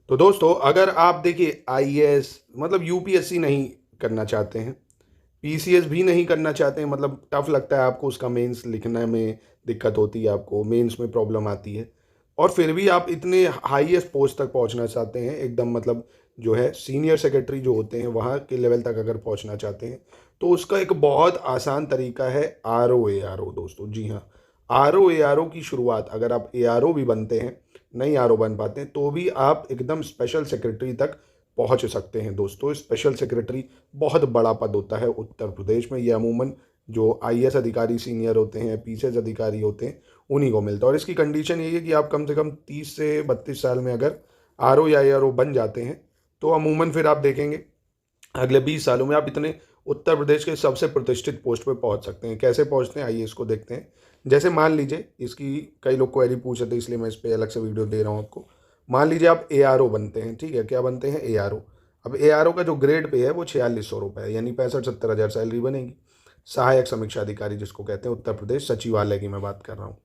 तो दोस्तों अगर आप देखिए आईएएस मतलब यूपीएससी नहीं करना चाहते हैं, पीसीएस भी नहीं करना चाहते हैं, मतलब टफ लगता है आपको, उसका मेंस लिखने में दिक्कत होती है, आपको मेंस में प्रॉब्लम आती है, और फिर भी आप इतने हाईएस्ट पोस्ट तक पहुंचना चाहते हैं, एकदम मतलब जो है सीनियर सेक्रेटरी जो होते हैं वहाँ के लेवल तक अगर पहुंचना चाहते हैं, तो उसका एक बहुत आसान तरीका है आर ओ दोस्तों। जी हाँ, आर ओ की शुरुआत, अगर आप ARO भी बनते हैं, नहीं आर ओ बन पाते हैं, तो भी आप एकदम स्पेशल सेक्रेटरी तक पहुंच सकते हैं दोस्तों। स्पेशल सेक्रेटरी बहुत बड़ा पद होता है उत्तर प्रदेश में, ये अमूमन जो आईएएस अधिकारी सीनियर होते हैं, पीसीएस अधिकारी होते हैं, उन्हीं को मिलता है। और इसकी कंडीशन ये है कि आप कम से कम 30 से 32 साल में अगर आर ओ या ARO बन जाते हैं, तो अमूमन फिर आप देखेंगे अगले 20 सालों में आप इतने उत्तर प्रदेश के सबसे प्रतिष्ठित पोस्ट पे पहुंच सकते हैं। कैसे पहुंचते हैं आइए इसको देखते हैं। जैसे मान लीजिए, इसकी कई लोग क्वेरी पूछे थे, इसलिए मैं इस पर अलग से वीडियो दे रहा हूँ आपको। मान लीजिए आप ARO बनते हैं, ठीक है, क्या बनते हैं ARO। अब ARO का जो ग्रेड पे है वो 4600 रुपये है, यानी 65-70 हज़ार सैलरी बनेगी। सहायक समीक्षा अधिकारी जिसको कहते हैं, उत्तर प्रदेश सचिवालय की मैं बात कर रहा हूँ,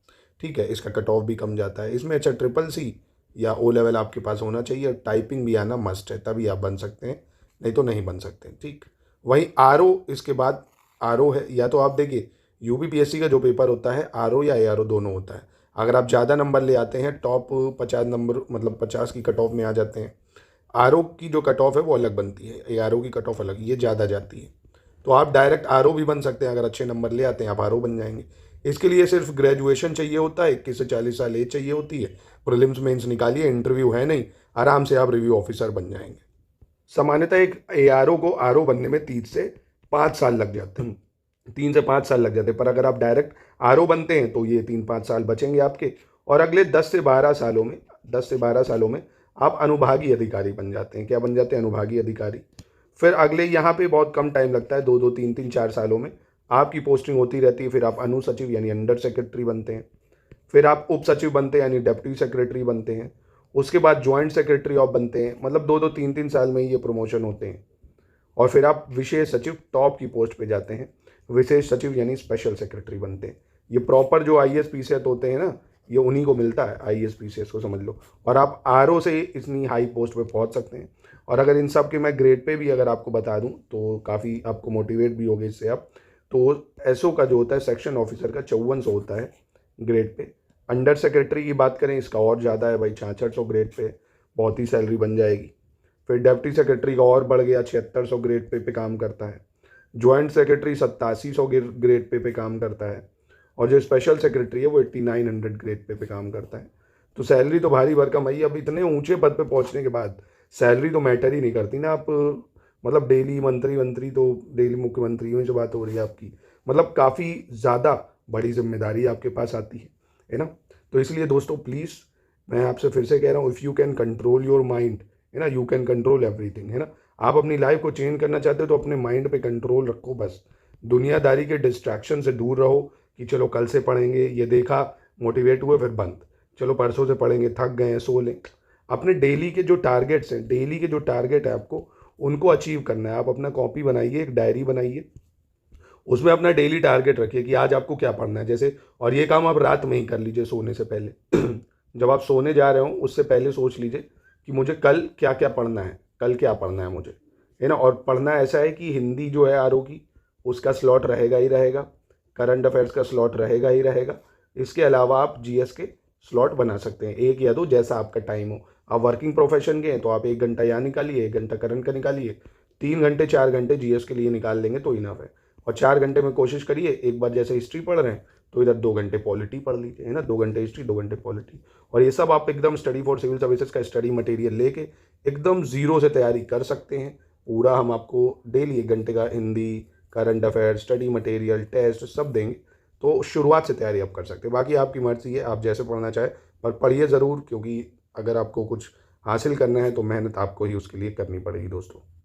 ठीक है। इसका कट ऑफ भी कम जाता है। इसमें अच्छा CCC या O लेवल आपके पास होना चाहिए, टाइपिंग भी आना मस्ट है, तभी आप बन सकते हैं, नहीं तो नहीं बन सकते, ठीक। वही RO इसके बाद RO है, या तो आप देखिए यूपीपीएससी का जो पेपर होता है RO या ARO दोनों होता है। अगर आप ज़्यादा नंबर ले आते हैं, टॉप 50 नंबर मतलब 50 की कट ऑफ में आ जाते हैं, RO की जो कट ऑफ है वो अलग बनती है, ARO की कट ऑफ अलग, ये ज़्यादा जाती है। तो आप डायरेक्ट RO भी बन सकते हैं, अगर अच्छे नंबर ले आते हैं आप RO बन जाएंगे। इसके लिए सिर्फ ग्रेजुएशन चाहिए होता है, 21 से 40 साल एज चाहिए होती है, प्रीलिम्स मेंस निकालिए, इंटरव्यू है नहीं, आराम से आप रिव्यू ऑफिसर बन जाएंगे। सामान्यतः एक ARO को RO बनने में 3 से 5 साल लग जाते हैं, 3 से 5 साल लग जाते हैं। पर अगर आप डायरेक्ट RO बनते हैं तो ये 3-5 साल बचेंगे आपके, और अगले 10 से 12 सालों में, 10 से 12 सालों में आप अनुभागीय अधिकारी बन जाते हैं। क्या बन जाते हैं? अनुभागीय अधिकारी। फिर अगले यहाँ पे बहुत कम टाइम लगता है, 2-2 3-3 4 सालों में आपकी पोस्टिंग होती रहती है। फिर आप अनुसचिव यानी अंडर सेक्रेटरी बनते हैं। फिर आप उप सचिव बनते हैं यानी डिप्टी सेक्रेटरी बनते हैं। उसके बाद ज्वाइंट सेक्रेटरी ऑफ बनते हैं, मतलब 2-2 3-3 साल में ही ये प्रमोशन होते हैं। और फिर आप विशेष सचिव टॉप की पोस्ट पे जाते हैं, विशेष सचिव यानी स्पेशल सेक्रेटरी बनते हैं। ये प्रॉपर जो IAS PCS होते हैं ना, ये उन्हीं को मिलता है, IAS PCS को समझ लो। और आप RO से इतनी हाई पोस्ट पे पहुंच सकते हैं। और अगर इन सब के मैं ग्रेड पे भी अगर आपको बता दूं तो काफ़ी आपको मोटिवेट भी होगे इससे आप। तो SO का जो होता है, सेक्शन ऑफिसर का 5400 होता है ग्रेड पे। अंडर सेक्रेटरी की बात करें, इसका और ज़्यादा है भाई, 6600 ग्रेड पे, बहुत ही सैलरी बन जाएगी। फिर डिप्टी सेक्रेटरी का और बढ़ गया, 7600 ग्रेड पे काम करता है। ज्वाइंट सेक्रेटरी 8700 ग्रेड पे काम करता है। और जो स्पेशल सेक्रेटरी है वो 8900 ग्रेड पे काम करता है। तो सैलरी तो भारी भरकम है। अब इतने ऊंचे पद पे पहुंचने के बाद सैलरी तो मैटर ही नहीं करती ना। आप मतलब डेली मंत्री मंत्री तो डेली मुख्यमंत्रियों से बात हो रही है आपकी, मतलब काफ़ी ज़्यादा बड़ी जिम्मेदारी आपके पास आती है ना। तो इसलिए दोस्तों प्लीज़ मैं आपसे फिर से कह रहा हूँ, if you can control your mind, है ना, यू कैन कंट्रोल एवरीथिंग, है ना। आप अपनी लाइफ को चेंज करना चाहते हो तो अपने माइंड पे कंट्रोल रखो बस। दुनियादारी के डिस्ट्रैक्शन से दूर रहो कि चलो कल से पढ़ेंगे, ये देखा, मोटिवेट हुए, फिर बंद, चलो परसों से पढ़ेंगे, थक गए हैं, सो लें। अपने डेली के जो टारगेट्स हैं, डेली के जो टारगेट है आपको उनको अचीव करना है। आप अपना कॉपी बनाइए, एक डायरी बनाइए, उसमें अपना डेली टारगेट रखिए कि आज आपको क्या पढ़ना है। जैसे, और ये काम आप रात में ही कर लीजिए सोने से पहले। जब आप सोने जा रहे हो उससे पहले सोच लीजिए कि मुझे कल क्या क्या पढ़ना है, कल क्या पढ़ना है मुझे, है ना। और पढ़ना ऐसा है कि हिंदी जो है RO की, उसका स्लॉट रहेगा ही रहेगा, करंट अफेयर्स का स्लॉट रहेगा ही रहेगा। इसके अलावा आप GS के स्लॉट बना सकते हैं, 1 या 2 जैसा आपका टाइम हो। आप वर्किंग प्रोफेशन के हैं तो आप 1 घंटा यहाँ निकालिए, 1 घंटा करंट का निकालिए, 3 घंटे 4 घंटे GS के लिए निकाल लेंगे तो इनफ है। और 4 घंटे में कोशिश करिए, एक बार जैसे हिस्ट्री पढ़ रहे हैं तो इधर 2 घंटे पॉलिटी पढ़ लीजिए, है ना, 2 घंटे हिस्ट्री 2 घंटे पॉलिटी। और ये सब आप एकदम स्टडी फॉर सिविल सर्विसेज का स्टडी मटेरियल लेके एकदम ज़ीरो से तैयारी कर सकते हैं। पूरा हम आपको डेली 1 घंटे का Hindi, current affair, study material, test सब देंगे। तो शुरुआत से तैयारी आप कर सकते हैं। बाकी आपकी मर्जी है, आप जैसे पढ़ना चाहें, पर पढ़िए ज़रूर, क्योंकि अगर आपको कुछ हासिल करना है तो मेहनत आपको ही उसके लिए करनी पड़ेगी दोस्तों।